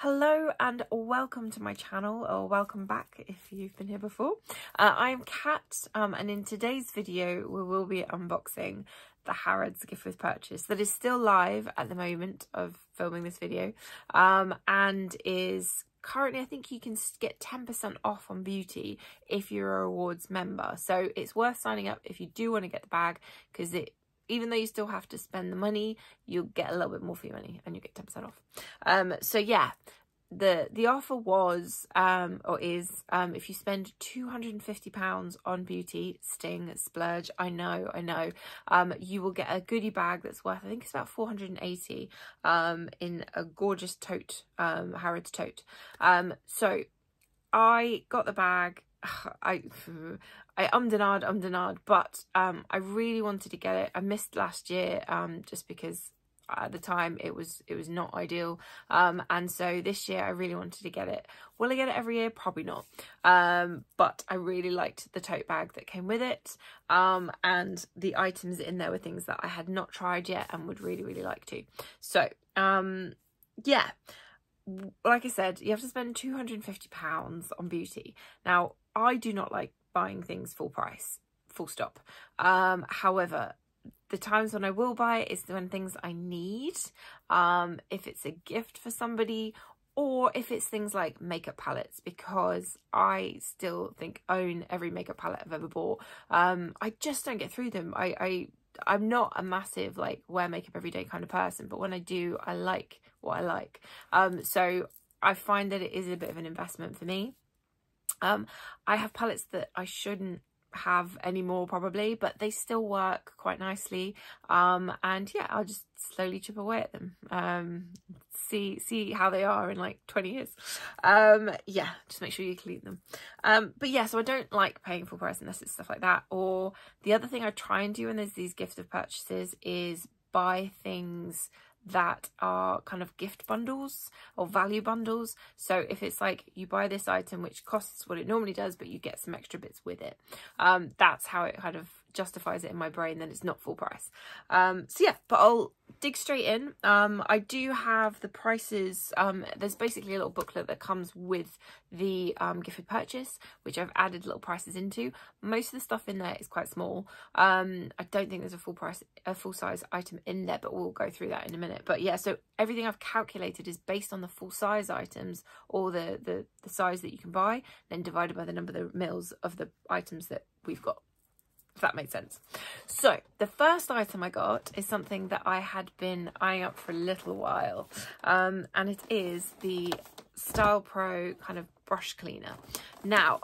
Hello and welcome to my channel, or welcome back if you've been here before. I'm Kat, and in today's video we will be unboxing the Harrods gift with purchase that is still live at the moment of filming this video, and is currently, I think you can get 10% off on beauty if you're a rewards member. So it's worth signing up if you do want to get the bag, because even though you still have to spend the money, you'll get a little bit more for your money and you get 10% off. So yeah, the offer was, or is, if you spend £250 on beauty, sting, splurge, I know, you will get a goodie bag that's worth, I think it's about 480, in a gorgeous tote, Harrods tote. So I got the bag. I ummed and ahed, but I really wanted to get it. I missed last year just because at the time it was not ideal, and so this year I really wanted to get it. Will I get it every year? Probably not, but I really liked the tote bag that came with it, and the items in there were things that I had not tried yet and would really like to. So yeah, like I said, you have to spend £250 on beauty. Now, I do not like buying things full price, full stop. However, the times when I will buy it is when things I need, if it's a gift for somebody, or if it's things like makeup palettes, because I still own every makeup palette I've ever bought. I just don't get through them. I'm not a massive wear makeup every day kind of person, but when I do, I like what I like. So I find that it is a bit of an investment for me. I have palettes that I shouldn't have anymore probably, but they still work quite nicely, and yeah, I'll just slowly chip away at them, see how they are in like 20 years. Yeah, just make sure you clean them. But yeah, so I don't like paying full price unless it's stuff like that. Or the other thing I try and do when there's these gift of purchases is buy things that are kind of gift bundles or value bundles. So if it's like you buy this item which costs what it normally does, but you get some extra bits with it, that's how it kind of justifies it in my brain, then it's not full price. So yeah, but I'll dig straight in. I do have the prices. There's basically a little booklet that comes with the gift with purchase, which I've added little prices into. Most of the stuff in there is quite small. I don't think there's a full size item in there, but we'll go through that in a minute. But yeah, so everything I've calculated is based on the full size items, or the size that you can buy, then divided by the number of the mils of the items that we've got, if that makes sense. So the first item I got is something that I had been eyeing up for a little while, and it is the Style Pro kind of brush cleaner. Now,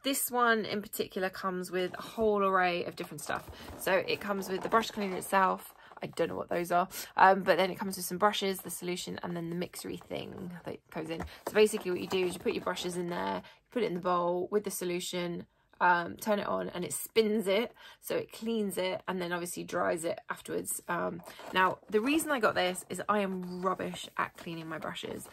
this one in particular comes with a whole array of different stuff. So it comes with the brush cleaner itself. I don't know what those are, but then it comes with some brushes, the solution, and then the mixery thing that goes in. So basically what you do is you put your brushes in there, put it in the bowl with the solution, turn it on, and it spins it, so it cleans it and then obviously dries it afterwards. Now the reason I got this is I am rubbish at cleaning my brushes.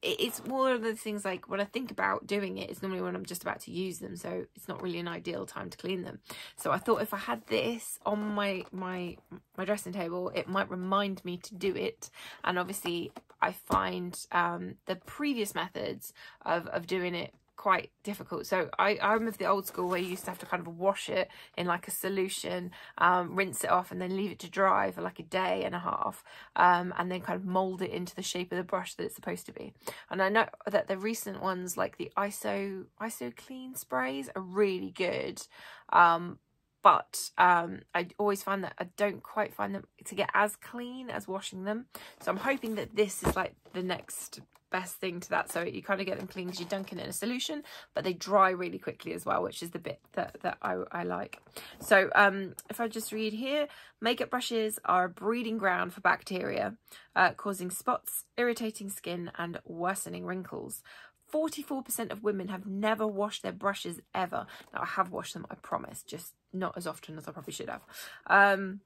It's one of the things, like when I think about doing it, it's normally when I'm just about to use them, so it's not really an ideal time to clean them. So I thought if I had this on my dressing table, it might remind me to do it. And obviously I find the previous methods of doing it quite difficult. So I'm of the old school where you used to have to kind of wash it in like a solution, rinse it off, and then leave it to dry for like a day and a half, and then kind of mold it into the shape of the brush that it's supposed to be. And I know that the recent ones, like the ISO clean sprays, are really good, but I always find that I don't quite find them to get as clean as washing them. So I'm hoping that this is like the next best thing to that, so you kind of get them clean because you're dunking it in a solution, but they dry really quickly as well, which is the bit that I like. So if I just read here, makeup brushes are a breeding ground for bacteria, causing spots, irritating skin, and worsening wrinkles. 44% of women have never washed their brushes ever. Now I have washed them, I promise, just not as often as I probably should have.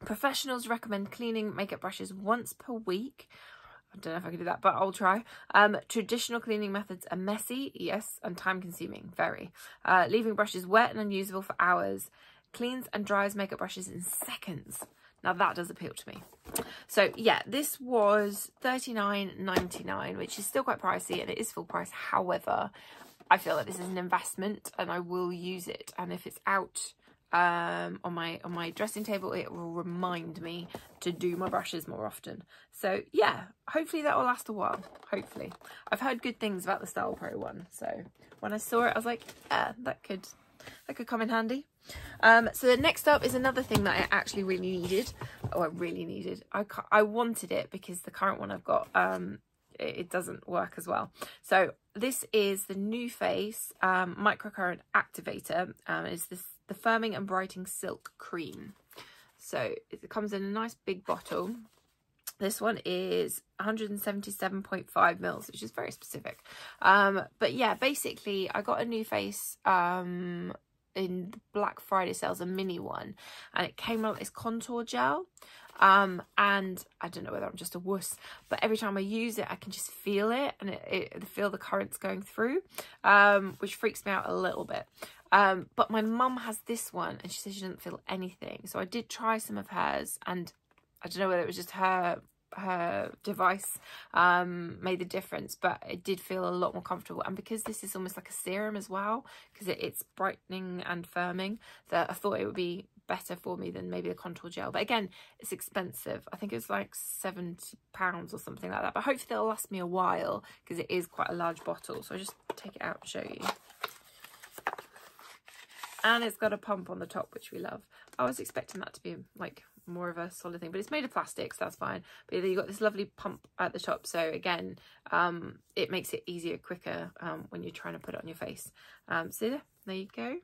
Professionals recommend cleaning makeup brushes once per week. I don't know if I can do that, but I'll try. Traditional cleaning methods are messy, yes, and time consuming, very. Leaving brushes wet and unusable for hours. Cleans and dries makeup brushes in seconds. Now that does appeal to me. So yeah, this was $39.99, which is still quite pricey, and it is full price. However, I feel like this is an investment and I will use it. And if it's out on my dressing table, it will remind me to do my brushes more often. So yeah, hopefully that will last a while. Hopefully. I've heard good things about the Style Pro one. So when I saw it, I was like, yeah, that could come in handy. So the next up is another thing that I actually really needed. Oh, I wanted it because the current one I've got, it doesn't work as well. So this is the NuFace microcurrent activator. It's the firming and brightening silk cream. So it comes in a nice big bottle. This one is 177.5 mils, which is very specific. But yeah, basically I got a NuFace in the Black Friday sales, a mini one, and it came out this contour gel. And I don't know whether I'm just a wuss, but every time I use it, I can just feel it, and I feel the currents going through, which freaks me out a little bit. But my mum has this one, and she says she doesn't feel anything. So I did try some of hers, and I don't know whether it was just her device made the difference, but it did feel a lot more comfortable. And because this is almost like a serum as well, because it's brightening and firming, that I thought it would be better for me than maybe the contour gel. But again, it's expensive. I think it was like £70 or something like that, but hopefully it'll last me a while because it is quite a large bottle. So I'll just take it out and show you. And it's got a pump on the top, which we love. I was expecting that to be like more of a solid thing, but it's made of plastic, so that's fine. But you've got this lovely pump at the top, so again, it makes it easier, quicker when you're trying to put it on your face. So there you go.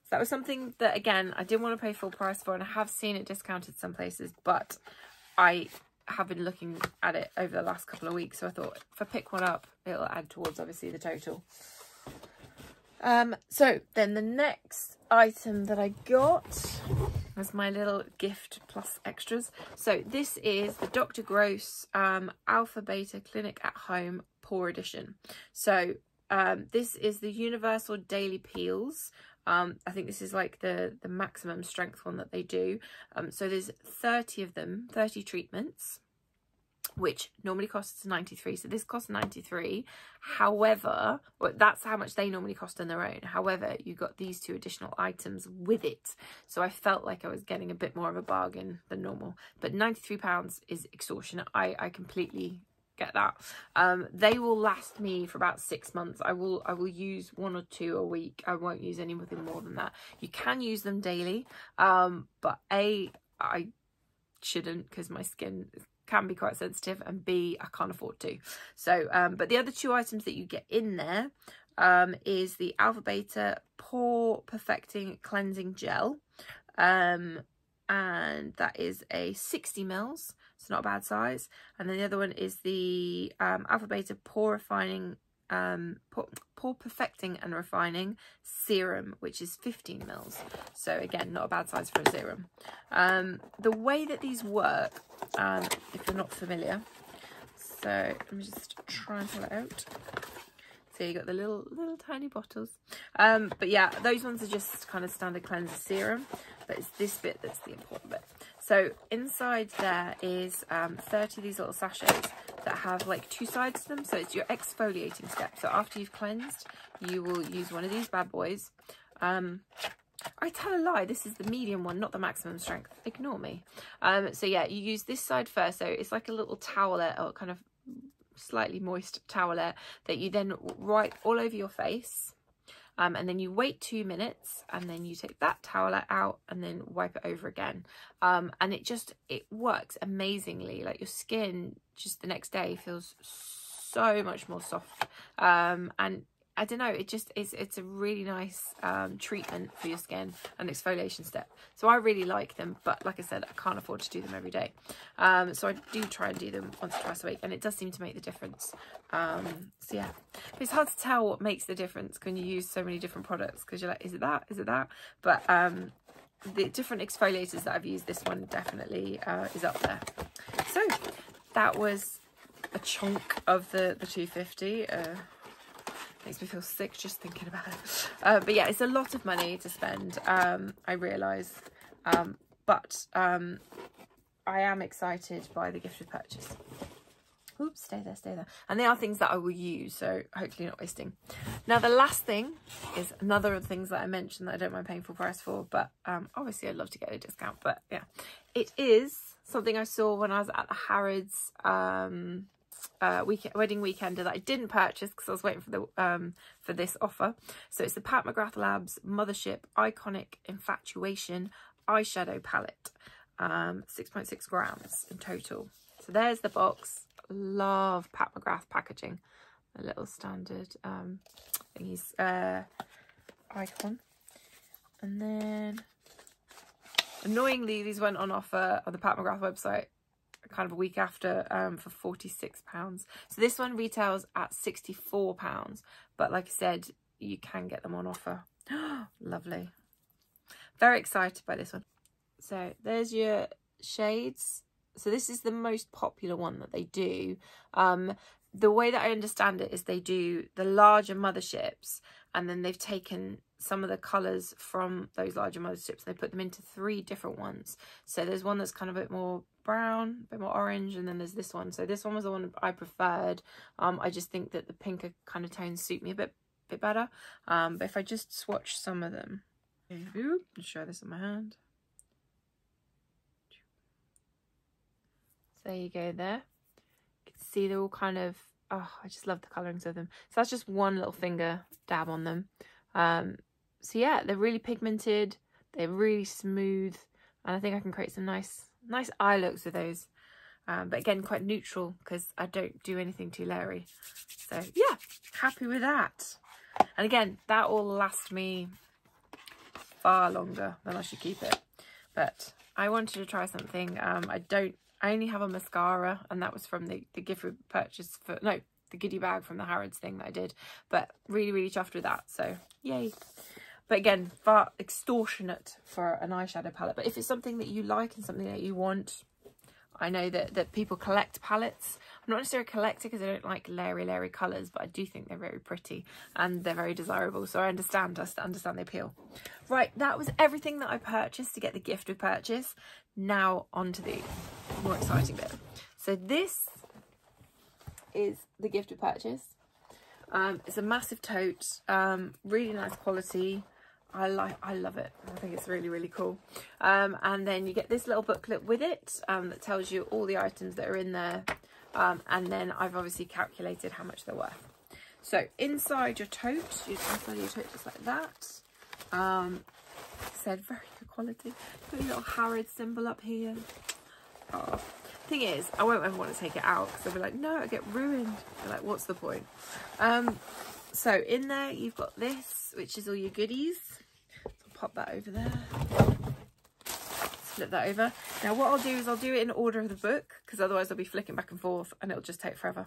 So that was something that, again, I didn't want to pay full price for, and I have seen it discounted some places, but I have been looking at it over the last couple of weeks, so I thought if I pick one up, it'll add towards obviously the total. So then the next item that I got was my little gift plus extras. So this is the Dr. Gross Alpha Beta Clinic at Home Pore Edition. So this is the Universal Daily Peels. I think this is like the maximum strength one that they do. So there's 30 of them, 30 treatments, which normally costs 93. So this costs 93. However, well, that's how much they normally cost on their own. However, you got these 2 additional items with it. So I felt like I was getting a bit more of a bargain than normal. But £93 is extortionate. I completely get that. They will last me for about 6 months. I will use 1 or 2 a week. I won't use anything more than that. You can use them daily, but I shouldn't, because my skin can be quite sensitive, and B, I can't afford to. So but the other 2 items that you get in there is the Alpha Beta Pore Perfecting Cleansing Gel, and that is a 60 mils. It's not a bad size. And then the other one is the Alpha Beta Pore Perfecting and Refining Serum, which is 15 mils. So again, not a bad size for a serum. The way that these work, if you're not familiar, so let me just try and pull it out. So you got the little tiny bottles. But yeah, those ones are just kind of standard cleanser serum, but it's this bit that's the important bit. So inside there is 30 of these little sachets that have like 2 sides to them. So it's your exfoliating step. So after you've cleansed, you will use one of these bad boys. I tell a lie, this is the medium one, not the maximum strength. Ignore me. So yeah, you use this side first. So it's like a little towelette, or kind of slightly moist towelette, that you then wipe all over your face. And then you wait 2 minutes, and then you take that towelette out and then wipe it over again. And it works amazingly. Like, your skin just the next day feels so much more soft. And I don't know, it's a really nice treatment for your skin, and exfoliation step. So I really like them, but like I said, I can't afford to do them every day. So I do try and do them once or twice a week, and it does seem to make the difference. So yeah, but it's hard to tell what makes the difference when you use so many different products, because you're like, is it that? Is it that? But the different exfoliators that I've used, this one definitely is up there. So that was a chunk of the 250. Makes me feel sick just thinking about it. But yeah, it's a lot of money to spend, I realise. but I am excited by the gift with purchase. Oops, stay there, stay there. And they are things that I will use, so hopefully not wasting. Now, the last thing is another of the things that I mentioned that I don't mind paying full price for, but obviously I'd love to get a discount, but yeah. It is something I saw when I was at the Harrods wedding weekender that I didn't purchase because I was waiting for the for this offer. So it's the Pat McGrath Labs Mothership Iconic Infatuation Eyeshadow Palette. 6.6 grams in total. So there's the box. Love Pat McGrath packaging. A little standard thingies, icon. And then annoyingly these went on offer on the Pat McGrath website kind of a week after for £46. So this one retails at £64, but like I said, you can get them on offer. Lovely. Very excited by this one. So there's your shades. So this is the most popular one that they do. The way that I understand it is they do the larger motherships, and then they've taken some of the colours from those larger motherships. They put them into 3 different ones. So there's one that's kind of a bit more brown, a bit more orange, and then there's this one. So this one was the one I preferred. I just think that the pinker kind of tones suit me a bit better. But if I just swatch some of them, I'll show this on my hand. So there you go there. You can see they're all kind of, oh, I just love the colourings of them. So that's just one little finger dab on them. So yeah, they're really pigmented, they're really smooth, and I think I can create some nice eye looks with those. But again, quite neutral because I don't do anything too leery. So yeah, happy with that. And again, that will last me far longer than I should keep it. But I wanted to try something. I only have a mascara, and that was from the gift with purchase for, no, the goodie bag from the Harrods thing that I did. But really chuffed with that, so yay. But again, far extortionate for an eyeshadow palette. But if it's something that you like and something that you want, I know that people collect palettes. I'm not necessarily a collector because I don't like leery colours, but I do think they're very pretty and they're very desirable. So I understand the appeal. Right, that was everything that I purchased to get the gift with purchase. Now on to the more exciting bit. So this is the gift with purchase. It's a massive tote, really nice quality. I love it. I think it's really cool. And then you get this little booklet with it that tells you all the items that are in there. And then I've obviously calculated how much they're worth. So inside your tote, just like that. Said very good quality. Got your little Harrods symbol up here. Oh. Thing is, I won't ever want to take it out because I'll be like, no, I get ruined. You're like, what's the point? So in there you've got this, which is all your goodies. So I'll pop that over there. Flip that over. Now what I'll do is I'll do it in order of the book because otherwise I'll be flicking back and forth and it'll just take forever.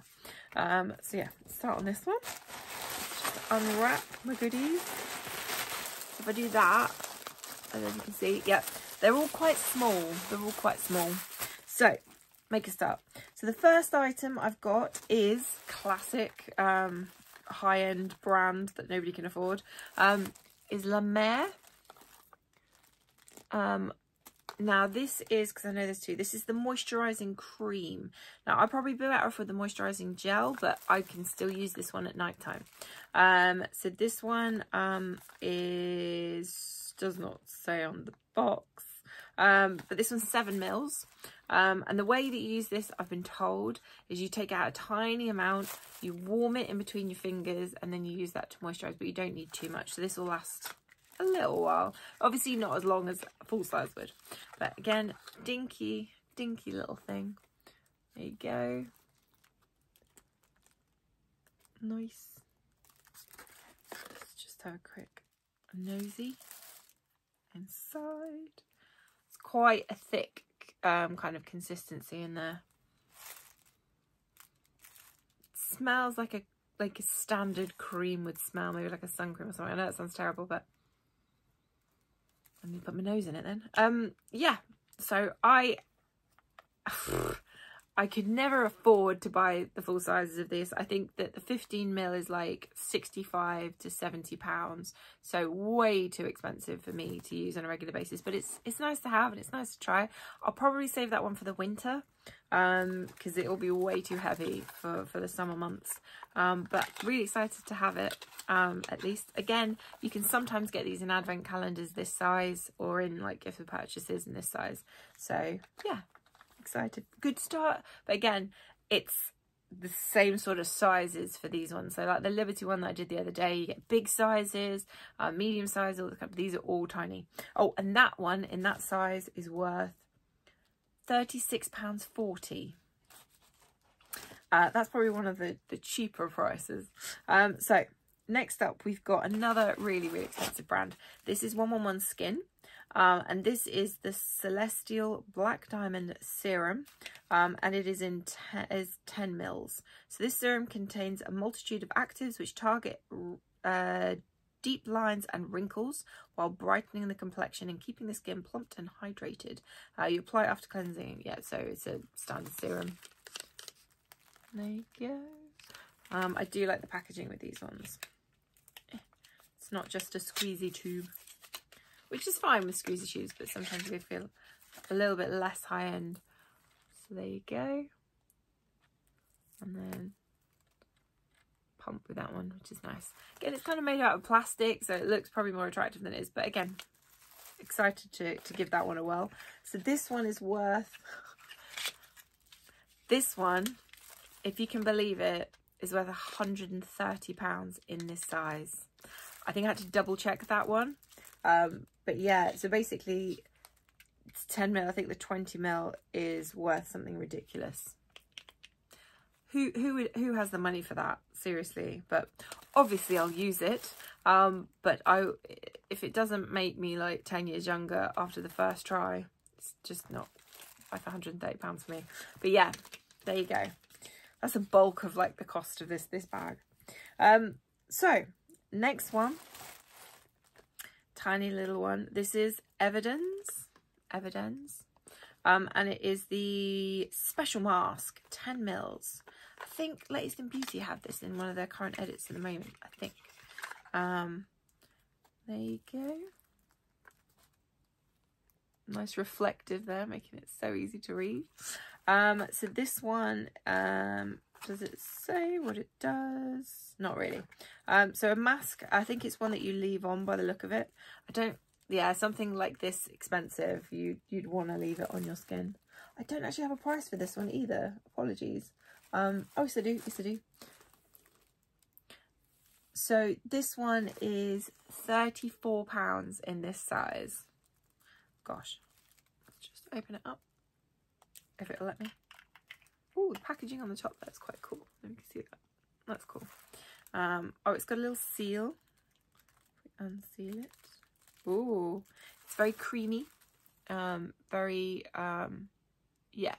So yeah, start on this one. Just unwrap my goodies. If I do that, and then you can see, yeah, they're all quite small. They're all quite small. So make a start. So the first item I've got is classic high-end brand that nobody can afford, is La Mer. Now this is, because I know there's 2, this is the moisturising cream. Now I'd probably be better off with the moisturising gel, but I can still use this one at night time. So this one does not say on the box, but this one's 7 mils. And the way that you use this, I've been told, is you take out a tiny amount, you warm it in between your fingers, and then you use that to moisturise, but you don't need too much. So this will last a little while. Obviously not as long as full size would. But again, dinky little thing. There you go. Nice. Let's just have a quick nosy inside. It's quite a thick kind of consistency in there. It smells like a standard cream would smell, maybe like a sun cream or something. I know that sounds terrible, but let me put my nose in it then. Yeah, so I I could never afford to buy the full sizes of this. I think that the 15mm is like 65 to 70 pounds, so way too expensive for me to use on a regular basis, but it's nice to have and it's nice to try. I'll probably save that one for the winter because it will be way too heavy for the summer months, but really excited to have it. At least, again, you can sometimes get these in advent calendars this size or in like gift with purchases in this size, so yeah, excited. Good start. But again, it's the same sort of sizes for these ones. So like the Liberty one that I did the other day, you get big sizes, medium size, all the kind. These are all tiny. Oh, and that one in that size is worth £36.40. That's probably one of the cheaper prices. So next up, we've got another really expensive brand. This is 111 Skin. And this is the Celestial Black Diamond Serum, and it is 10 mils. So this serum contains a multitude of actives which target deep lines and wrinkles while brightening the complexion and keeping the skin plump and hydrated. You apply it after cleansing. Yeah, so it's a standard serum. There you go. I do like the packaging with these ones. It's not just a squeezy tube, which is fine with squeezy tubes, but sometimes they feel a little bit less high end. So there you go. And then pump with that one, which is nice. Again, it's kind of made out of plastic, so it looks probably more attractive than it is. But again, excited to give that one a whirl. So this one is worth, this one, if you can believe it, is worth £130 in this size. I think I had to double check that one. But yeah, so basically it's 10mm. I think the 20mm is worth something ridiculous. Who has the money for that? Seriously. But obviously I'll use it. But if it doesn't make me like 10 years younger after the first try, it's just not like £130 for me. But yeah, there you go. That's a bulk of like the cost of this bag. So next one. Tiny little one. This is Evidence, and it is the Special Mask, 10 mils. I think Latest in Beauty have this in one of their current edits at the moment, I think. There you go. Nice reflective there, making it so easy to read. So this one, does it say what it does? Not really. So a mask, I think it's one that you leave on by the look of it. Yeah, something like this expensive, you'd want to leave it on your skin. I don't actually have a price for this one either. Apologies. Oh, yes I do. Yes I do. So this one is £34 in this size. Gosh. Let's just open it up. If it'll let me. Oh, the packaging on the top, that's quite cool. Let me see that. That's cool. Oh, it's got a little seal. Unseal it. Oh, it's very creamy. Very, yeah,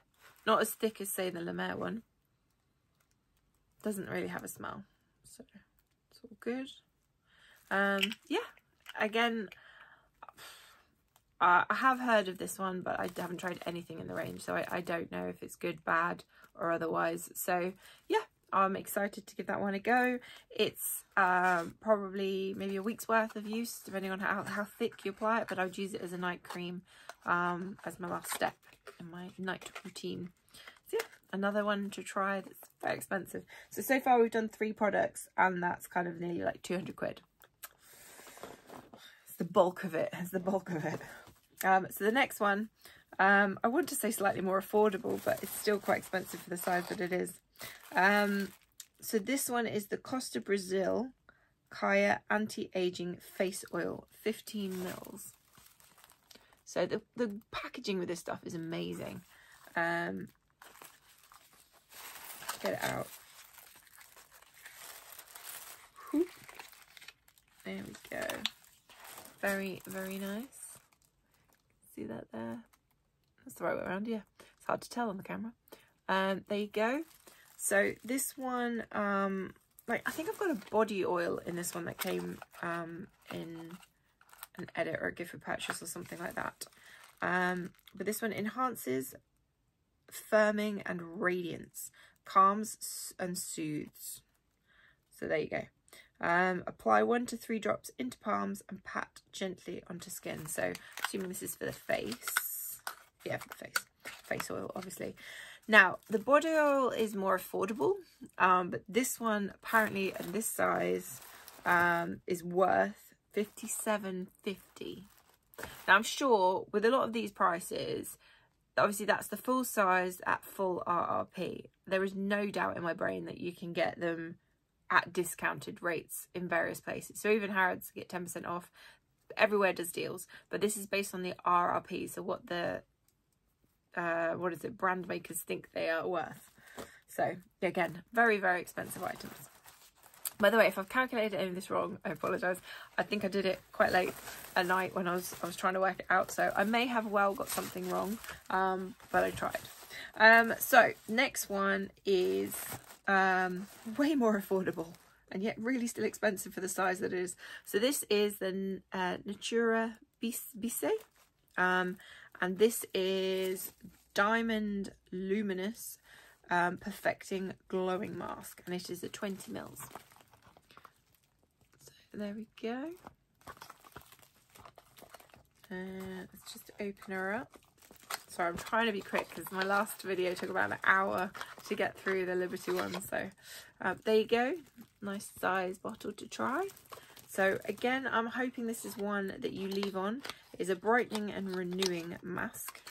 not as thick as, say, the La Mer one. Doesn't really have a smell, so it's all good. Yeah, again, I have heard of this one, but I haven't tried anything in the range, so I don't know if it's good, bad, or otherwise. So yeah, I'm excited to give that one a go. It's probably maybe a week's worth of use, depending on how thick you apply it, but I would use it as a night cream as my last step in my night routine. So yeah, another one to try that's very expensive. So far we've done 3 products, and that's kind of nearly like 200 quid. It's the bulk of it. It's the bulk of it. So the next one, I want to say slightly more affordable, but it's still quite expensive for the size that it is. So this one is the Costa Brazil Kaya Anti-Aging Face Oil, 15 mils. So the packaging with this stuff is amazing. Get it out. Whoop. There we go. Very, very nice. See that there? That's the right way around, yeah. It's hard to tell on the camera. There you go. So this one, like I think I've got a body oil in this one that came in an edit or a gift for purchase or something like that. But this one enhances firming and radiance, calms and soothes. So there you go. Apply 1 to 3 drops into palms and pat gently onto skin. So assuming this is for the face. Yeah, for the face. Face oil, obviously. Now, the body oil is more affordable, but this one apparently in this size is worth $57.50. Now, I'm sure with a lot of these prices, obviously that's the full size at full RRP. There is no doubt in my brain that you can get them at discounted rates in various places. So even Harrods get 10% off. Everywhere does deals, but this is based on the RRP, so what the brand makers think they are worth. So again, very, very expensive items. By the way, if I've calculated any of this wrong, I apologise. I think I did it quite late at night when I was trying to work it out, so I may have well got something wrong, but I tried. So next one is way more affordable and yet really still expensive for the size that it is. So this is the Natura Bise, and this is Diamond Luminous Perfecting Glowing Mask, and it is a 20 mils. So there we go. Let's just open her up. Sorry, I'm trying to be quick because my last video took about an hour to get through the Liberty one. So there you go. Nice size bottle to try. So again, I'm hoping this is one that you leave on. It's a brightening and renewing mask.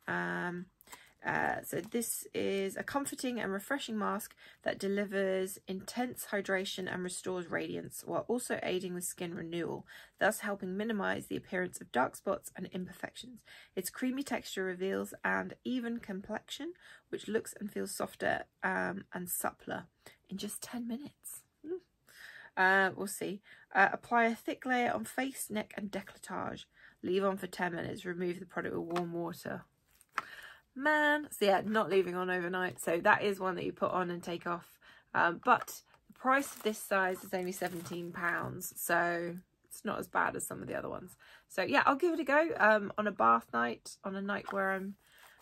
So this is a comforting and refreshing mask that delivers intense hydration and restores radiance while also aiding with skin renewal, thus helping minimize the appearance of dark spots and imperfections. Its creamy texture reveals an even complexion, which looks and feels softer and suppler in just 10 minutes. We'll see. Apply a thick layer on face, neck and décolletage. Leave on for 10 minutes. Remove the product with warm water. Man, so yeah, not leaving on overnight. So that is one that you put on and take off. But the price of this size is only £17. So it's not as bad as some of the other ones. So yeah, I'll give it a go on a bath night, on a night where I'm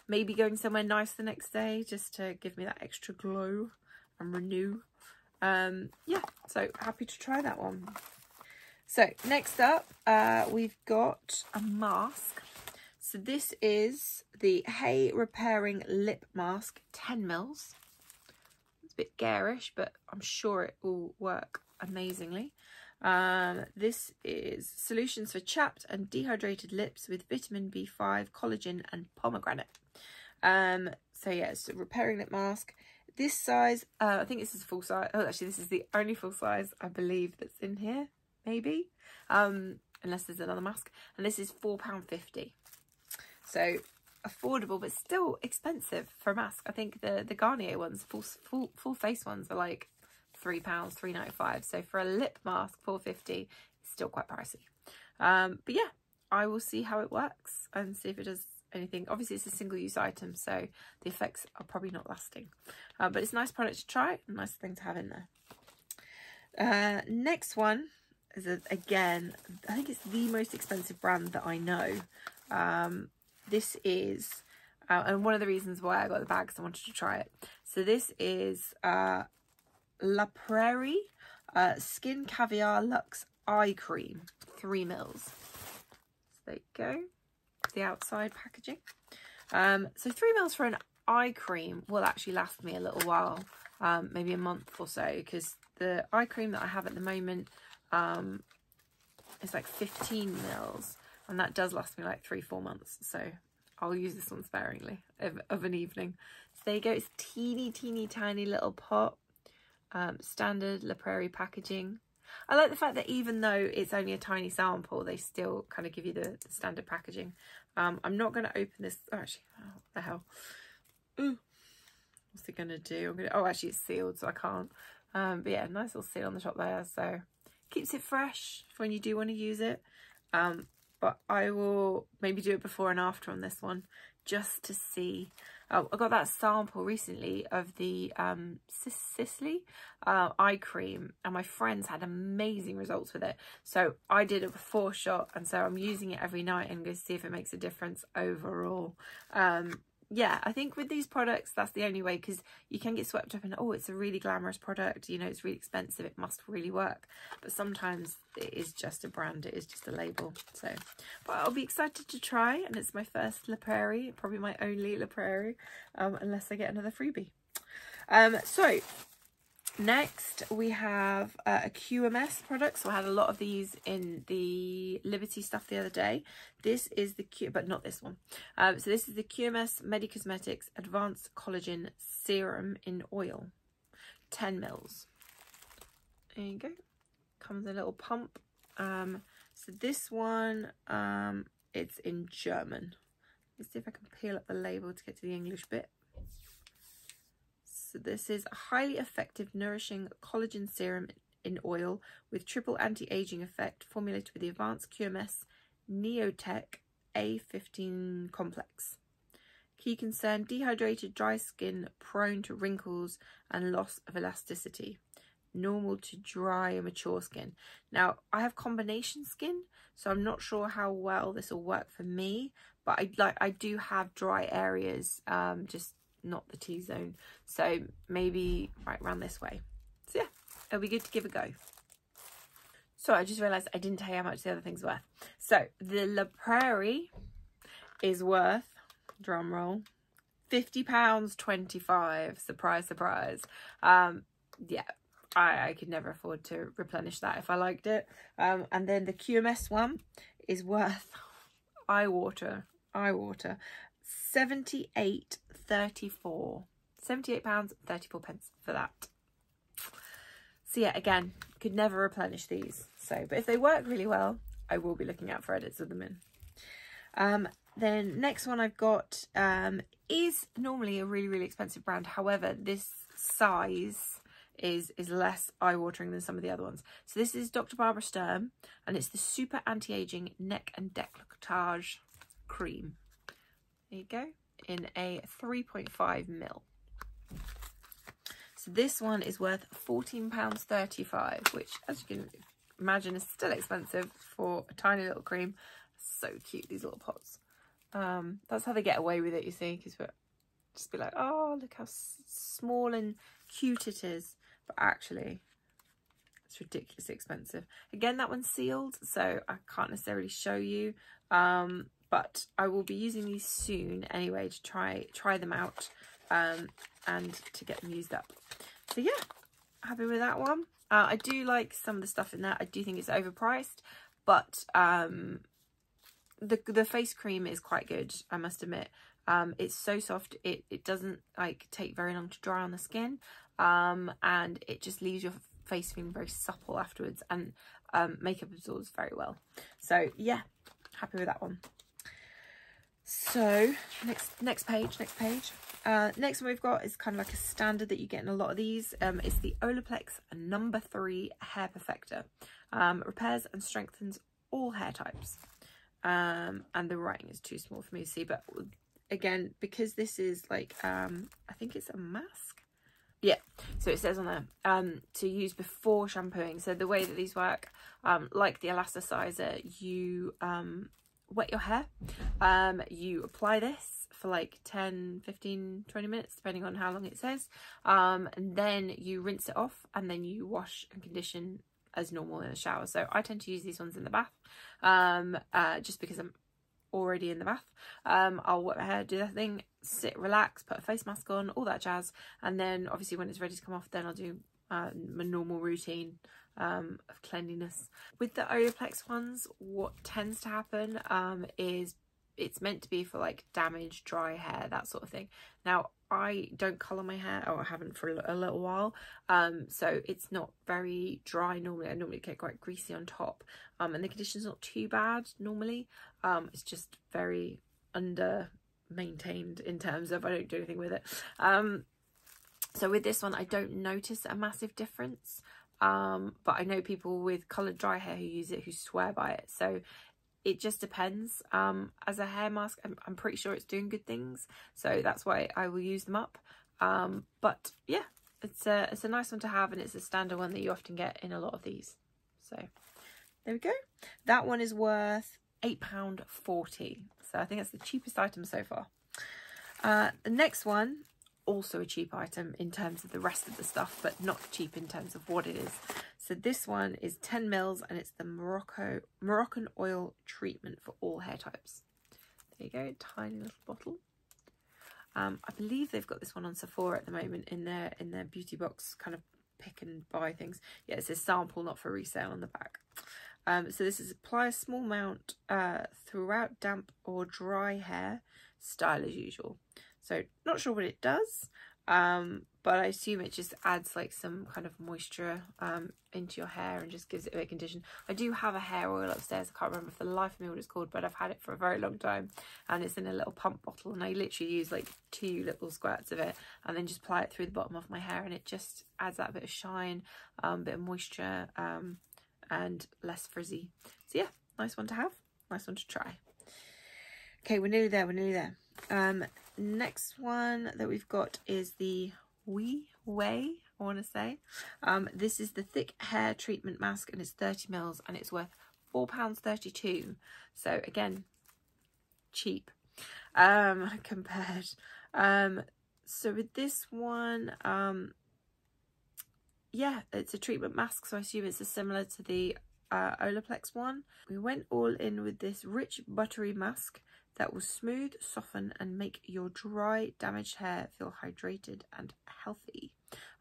maybe going somewhere nice the next day, just to give me that extra glow and renew. Yeah, so happy to try that one. So next up, we've got a mask. So this is the Hay Repairing Lip Mask, 10 mils. It's a bit garish, but I'm sure it will work amazingly. This is solutions for chapped and dehydrated lips with vitamin B5, collagen and pomegranate. So yeah, it's a repairing lip mask. This size, I think this is full size. Oh, actually, this is the only full size I believe that's in here, maybe, unless there's another mask. And this is £4.50. So affordable, but still expensive for a mask. I think the Garnier ones, full face ones, are like £3, £3.95. So for a lip mask, £4.50 is still quite pricey. But yeah, I will see how it works and see if it does anything. Obviously, it's a single-use item, so the effects are probably not lasting. But it's a nice product to try, a nice thing to have in there. Next one is, again, I think it's the most expensive brand that I know. This is, and one of the reasons why I got the bag is I wanted to try it. So this is La Prairie Skin Caviar Luxe Eye Cream, 3 mils. So there you go, the outside packaging. So 3 mils for an eye cream will actually last me a little while, maybe a month or so, because the eye cream that I have at the moment is like 15 mils. And that does last me like 3-4 months. So I'll use this one sparingly of an evening. So there you go. It's teeny, teeny, tiny little pot. Standard La Prairie packaging. I like the fact that even though it's only a tiny sample, they still kind of give you the standard packaging. I'm not going to open this. Oh, actually, oh, what the hell? Ooh. What's it going to do? Oh, actually, it's sealed, so I can't. But yeah, nice little seal on the top there. So keeps it fresh for when you do want to use it. But I will maybe do it before and after on this one, just to see. Oh, I got that sample recently of the Sicily eye cream, and my friends had amazing results with it. So I did a before shot, and so I'm using it every night and going to see if it makes a difference overall. yeah, I think with these products, that's the only way, because you can get swept up in, oh, it's a really glamorous product, you know, it's really expensive, it must really work. But sometimes it is just a brand, it is just a label. So, but I'll be excited to try, and it's my first La Prairie, probably my only La Prairie, unless I get another freebie. So next we have a QMS product. So I had a lot of these in the Liberty stuff the other day. This is the but not this one. So this is the QMS Medicosmetics Advanced Collagen Serum in Oil, 10 mils. There you go. Comes a little pump. So this one, it's in German. Let's see if I can peel up the label to get to the English bit. So this is a highly effective, nourishing collagen serum in oil with triple anti-aging effect, formulated with the advanced QMS Neotech A15 complex. Key concern: dehydrated, dry skin, prone to wrinkles and loss of elasticity. Normal to dry and mature skin. Now, I have combination skin, so I'm not sure how well this will work for me, but I do have dry areas, just not the T-zone, so maybe right around this way. So yeah, it'll be good to give a go. So I just realized I didn't tell you how much the other thing's worth. So the La Prairie is worth, drum roll, £50.25. Surprise, surprise. Yeah, I could never afford to replenish that if I liked it. And then the QMS one is worth eye water, £78.34. £78.34 for that. So yeah, again, could never replenish these. So, but if they work really well, I will be looking out for edits of them in. Then next one I've got is normally a really, really expensive brand. However, this size is less eye-watering than some of the other ones. So this is Dr. Barbara Sturm, and it's the Super Anti-Aging Neck and Décolletage Cream. There you go, in a 3.5 ml. So this one is worth £14.35, which, as you can imagine, is still expensive for a tiny little cream. So cute, these little pots. That's how they get away with it, you see, because we're just be like, oh, look how small and cute it is. But actually, it's ridiculously expensive. Again, that one's sealed, so I can't necessarily show you. But I will be using these soon anyway to try them out, and to get them used up. So yeah, happy with that one. I do like some of the stuff in there. I do think it's overpriced, but the face cream is quite good, I must admit. It's so soft, it doesn't like take very long to dry on the skin, and it just leaves your face feeling very supple afterwards, and makeup absorbs very well. So yeah, happy with that one. So next page. Next one we've got is kind of like a standard that you get in a lot of these. It's the Olaplex No. 3 Hair Perfector. Repairs and strengthens all hair types. And the writing is too small for me to see, but again, because this is like I think it's a mask. Yeah, so it says on there to use before shampooing. So the way that these work, like the elasticizer, you wet your hair, you apply this for like 10, 15, 20 minutes, depending on how long it says, and then you rinse it off, and then you wash and condition as normal in the shower. So I tend to use these ones in the bath, just because I'm already in the bath. I'll wet my hair, do that thing, sit, relax, put a face mask on, all that jazz, and then obviously when it's ready to come off, then I'll do my normal routine of cleanliness. With the Olaplex ones, what tends to happen is it's meant to be for like damaged, dry hair, that sort of thing. Now, I don't colour my hair, or I haven't for a little while, so it's not very dry normally. I normally get quite greasy on top, and the conditioner's not too bad normally. It's just very under maintained in terms of I don't do anything with it. So with this one, I don't notice a massive difference, but I know people with coloured dry hair who use it, who swear by it. So it just depends. As a hair mask, I'm pretty sure it's doing good things, so that's why I will use them up. But yeah, it's a nice one to have, and it's a standard one that you often get in a lot of these. So there we go. That one is worth £8.40. So I think that's the cheapest item so far. The next one, also a cheap item in terms of the rest of the stuff, but not cheap in terms of what it is. So this one is 10 mils and it's the Moroccan oil treatment for all hair types. There you go, tiny little bottle. I believe they've got this one on Sephora at the moment in their beauty box kind of pick and buy things. Yeah, it says sample, not for resale on the back. So this is apply a small amount throughout damp or dry hair, style as usual. So not sure what it does, but I assume it just adds like some kind of moisture into your hair and just gives it a bit of condition. I do have a hair oil upstairs. I can't remember for the life of me what it's called, but I've had it for a very long time, and it's in a little pump bottle, and I literally use like 2 little squirts of it and then just apply it through the bottom of my hair, and it just adds that bit of shine, bit of moisture, and less frizzy. So yeah, nice one to have, nice one to try. Okay, we're nearly there, we're nearly there. Next one that we've got is the Way, I want to say. This is the thick hair treatment mask, and it's 30 mils and it's worth £4.32. So again, cheap compared. So with this one, yeah, it's a treatment mask, so I assume it's similar to the Olaplex one. We went all in with this rich buttery mask that will smooth, soften and make your dry, damaged hair feel hydrated and healthy.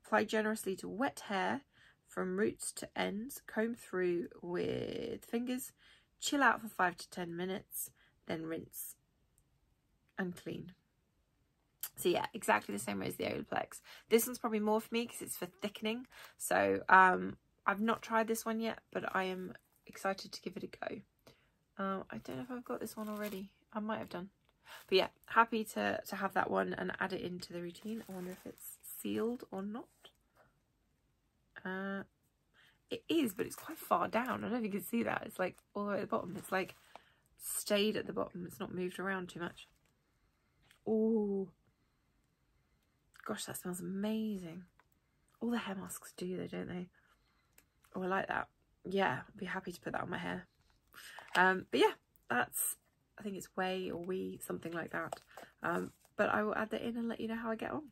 Apply generously to wet hair from roots to ends. Comb through with fingers. Chill out for 5 to 10 minutes. Then rinse and clean. So yeah, exactly the same way as the Olaplex. This one's probably more for me because it's for thickening. So I've not tried this one yet, but I am excited to give it a go. I don't know if I've got this one already. I might have done. But yeah, happy to have that one and add it into the routine. I wonder if it's sealed or not. It is, but it's quite far down. I don't know if you can see that. It's like all the way at the bottom. It's like stayed at the bottom. It's not moved around too much. Oh, gosh, that smells amazing. All the hair masks do though, don't they? Oh, I like that. Yeah, I'd be happy to put that on my hair. But yeah, that's, I think it's Way or We, something like that. But I will add that in and let you know how I get on.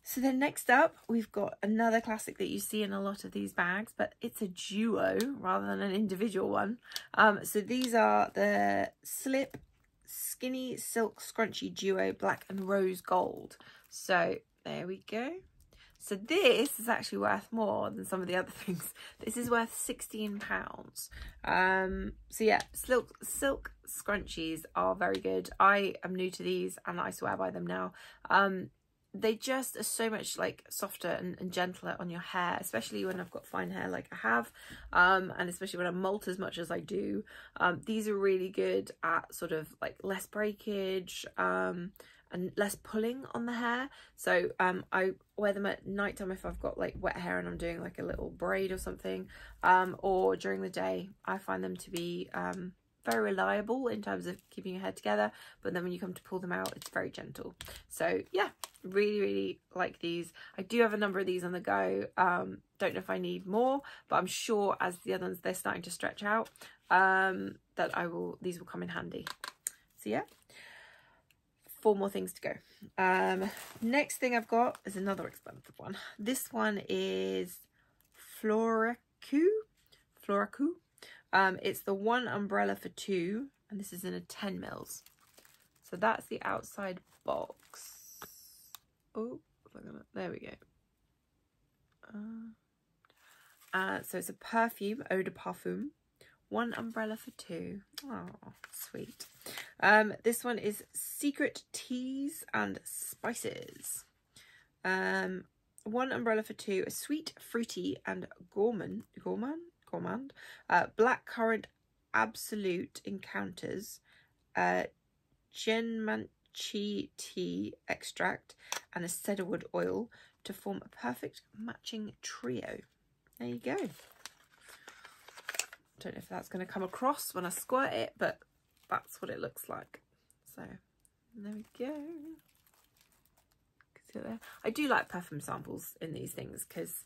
So then next up, we've got another classic that you see in a lot of these bags, but it's a duo rather than an individual one. So these are the Slip Skinny Silk Scrunchy Duo Black and Rose Gold. So there we go. So this is actually worth more than some of the other things. This is worth £16. So yeah, silk scrunchies are very good. I am new to these and I swear by them now. They just are so much like softer and gentler on your hair, especially when I've got fine hair like I have, and especially when I molt as much as I do. These are really good at sort of like less breakage, and less pulling on the hair. So I wear them at night time if I've got like wet hair and I'm doing like a little braid or something, or during the day. I find them to be very reliable in terms of keeping your hair together, but then when you come to pull them out, it's very gentle. So yeah, really like these. I do have a number of these on the go. Don't know if I need more, but I'm sure as the other ones, they're starting to stretch out, that these will come in handy. So yeah, 4 more things to go. Next thing I've got is another expensive one. This one is Floraku. It's the 1 umbrella for 2, and this is in a 10 mils. So that's the outside box. Oh, there we go. So it's a perfume, eau de parfum. 1 umbrella for 2. Oh, sweet. This one is Secret Teas and Spices. 1 umbrella for 2. A sweet, fruity and gourmand. Black currant absolute encounters. Genmanchi tea extract and a cedarwood oil to form a perfect matching trio. There you go. Don't know if that's going to come across when I squirt it, but that's what it looks like. So there we go. See it there? I do like perfume samples in these things because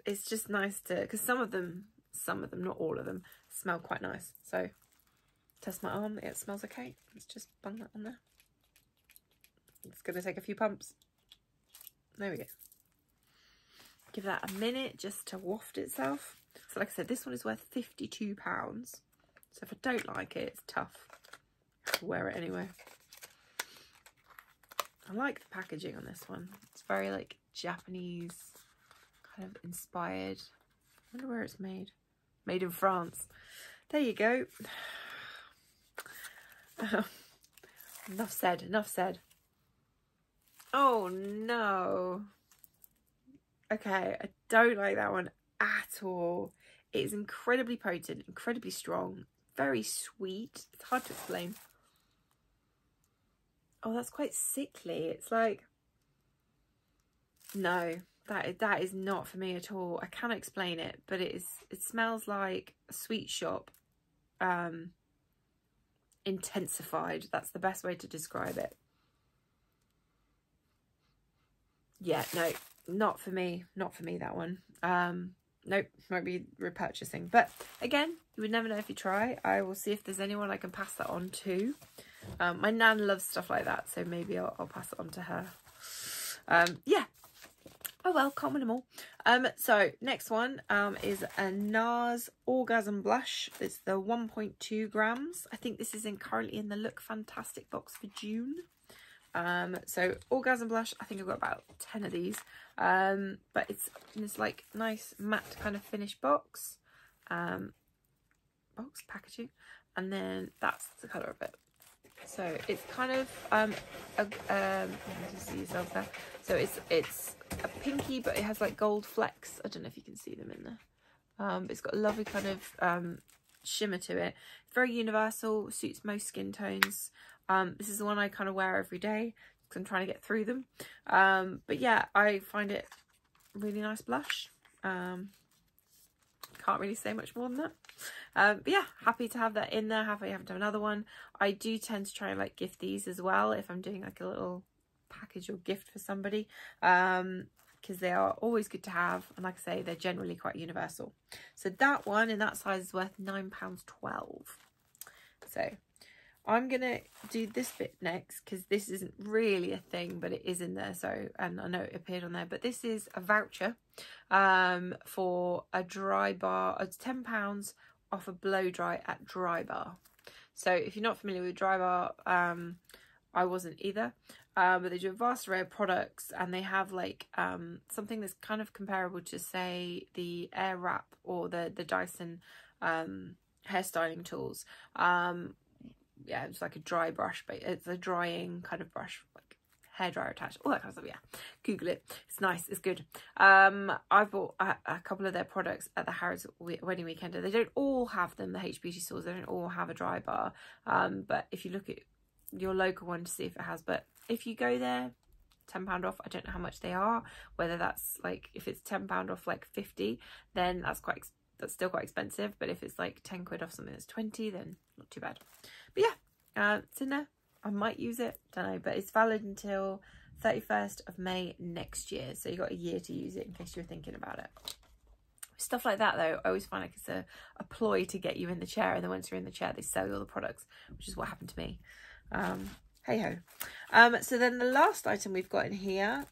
it's just nice to, because some of them, not all of them, smell quite nice. So test my arm, it smells okay. Let's just bung that on there. It's going to take a few pumps. There we go. Give that a minute just to waft itself. So like I said, this one is worth £52. So if I don't like it, it's tough. I have to wear it anyway. I like the packaging on this one. It's very like Japanese kind of inspired. I wonder where it's made. Made in France. There you go. Enough said, enough said. Oh no. Okay, I don't like that one at all. It is incredibly potent, incredibly strong, very sweet. It's hard to explain. Oh, that's quite sickly. It's like, no, that is not for me at all. I cannot explain it, but it smells like a sweet shop intensified. That's the best way to describe it. Yeah, no, not for me, not for me, that one. Nope, won't be repurchasing. But again, you would never know if you try. I will see if there's anyone I can pass that on to. My nan loves stuff like that, so maybe I'll pass it on to her. Yeah. Oh well, can't win them all. So next one is a NARS Orgasm Blush. It's the 1.2 grams. I think this is currently in the Look Fantastic box for June. So Orgasm Blush, I think I've got about 10 of these. But it's in this like nice matte kind of finished box. Packaging. And then that's the colour of it. So it's kind of you see yourself there. So it's a pinky, but it has like gold flecks. I don't know if you can see them in there. But it's got a lovely kind of shimmer to it. It's very universal, suits most skin tones. This is the one I kind of wear every day because I'm trying to get through them. But yeah, I find it a really nice blush. Can't really say much more than that. But yeah, happy to have that in there. Happy to have another one. I do tend to try and like gift these as well if I'm doing like a little package or gift for somebody, because they are always good to have, and like I say, they're generally quite universal. So that one in that size is worth £9.12. So I'm gonna do this bit next because this isn't really a thing, but it is in there. So, and I know it appeared on there, but this is a voucher for a dry bar. It's £10 off a blow dry at Dry Bar. So if you're not familiar with Dry Bar, I wasn't either, but they do a vast array of products, and they have like something that's kind of comparable to say the Air Wrap or the Dyson hairstyling tools. Yeah, it's like a dry brush, but it's a drying kind of brush, like hairdryer attached, all that kind of stuff. Yeah, Google it. It's nice. It's good. I've bought a couple of their products at the Harrods Wedding Weekend. They don't all have them. The H Beauty stores, they don't all have a dry bar. But if you look at your local one to see if it has, but if you go there, £10 off. I don't know how much they are. Whether that's like, if it's £10 off like 50, then that's still quite expensive. But if it's like 10 quid off something that's 20, then not too bad. But yeah, it's in there. I might use it, don't know, but it's valid until 31st of May next year. So you got a year to use it in case you're thinking about it. Stuff like that though, I always find like it's a ploy to get you in the chair, and then once you're in the chair, they sell you all the products, which is what happened to me. Hey ho. So then the last item we've got in here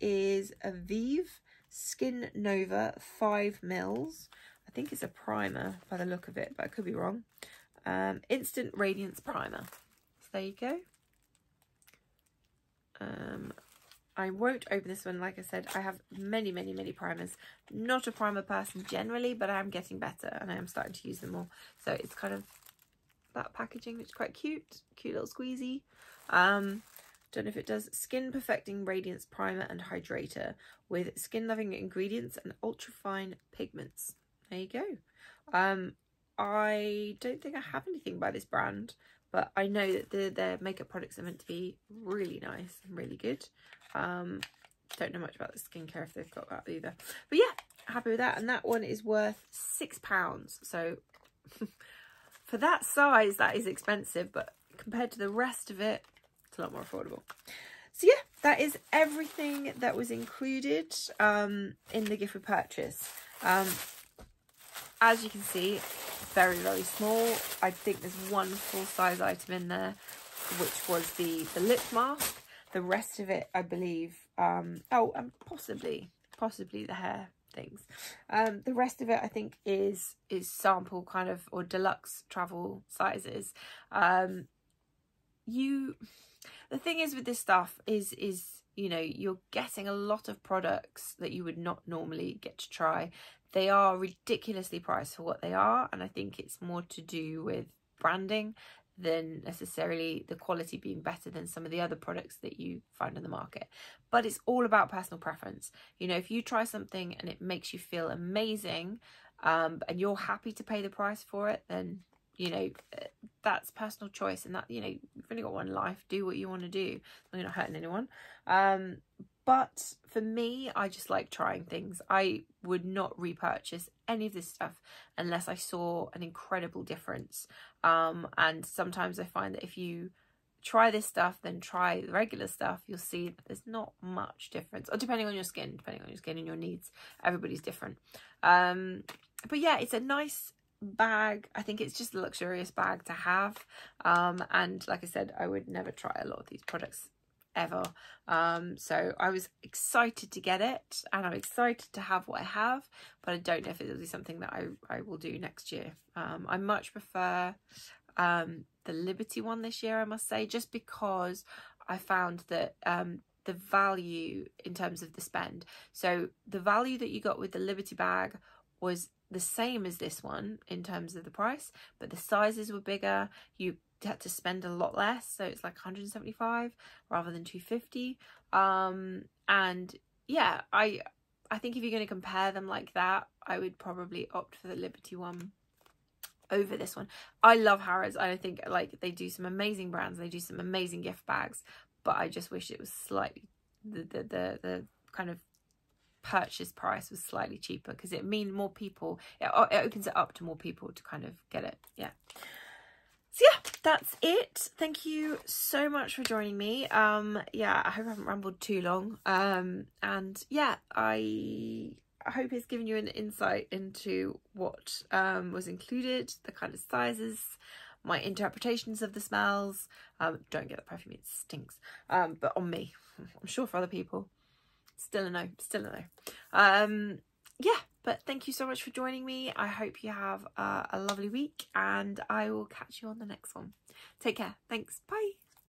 is a Vive Skin Nova 5ml. I think it's a primer by the look of it, but I could be wrong. Instant Radiance Primer. So there you go. I won't open this one. Like I said, I have many primers. Not a primer person generally, but I am getting better and I am starting to use them more. So it's kind of that packaging, which is quite cute little squeezy. Don't know if it does. Skin Perfecting Radiance Primer and Hydrator with skin loving ingredients and ultra fine pigments. There you go. I don't think I have anything by this brand, but I know that their makeup products are meant to be really nice and really good. Don't know much about the skincare if they've got that either, but yeah, happy with that. And that one is worth £6. So for that size, that is expensive, but compared to the rest of it, it's a lot more affordable. So yeah, that is everything that was included in the gift with purchase. As you can see, very small. I think there's one full size item in there, which was the lip mask. The rest of it, I believe, oh, and possibly the hair things. The rest of it, I think, is sample kind of, or deluxe travel sizes. The thing is with this stuff is you know, you're getting a lot of products that you would not normally get to try. They are ridiculously priced for what they are, and I think it's more to do with branding than necessarily the quality being better than some of the other products that you find in the market. But it's all about personal preference. You know, if you try something and it makes you feel amazing, and you're happy to pay the price for it, then, you know, that's personal choice, and that, you know, you've only got one life. Do what you want to do. You're not hurting anyone. But for me, I just like trying things. I would not repurchase any of this stuff unless I saw an incredible difference. And sometimes I find that if you try this stuff, then try the regular stuff, you'll see that there's not much difference. Or depending on your skin and your needs. Everybody's different. But yeah, it's a nice bag. I think it's just a luxurious bag to have. And like I said, I would never try a lot of these products ever. So I was excited to get it, and I'm excited to have what I have, but I don't know if it'll be something that I will do next year. I much prefer the Liberty one this year, I must say, just because I found that the value in terms of the spend, so the value that you got with the Liberty bag was the same as this one in terms of the price, but the sizes were bigger. You had to spend a lot less, so it's like 175 rather than 250. And yeah, I think if you're going to compare them like that, I would probably opt for the Liberty one over this one. I love Harrods. I think, like, they do some amazing brands, they do some amazing gift bags, but I just wish it was slightly the kind of purchase price was slightly cheaper, because it means more people, it opens it up to more people to kind of get it. Yeah. So yeah, that's it. Thank you so much for joining me. Yeah, I hope I haven't rambled too long. And yeah, I hope it's given you an insight into what was included, the kind of sizes, my interpretations of the smells. Don't get the perfume, it stinks. But on me, I'm sure for other people, still a no. Yeah, but thank you so much for joining me. I hope you have a lovely week, and I will catch you on the next one. Take care. Thanks. Bye.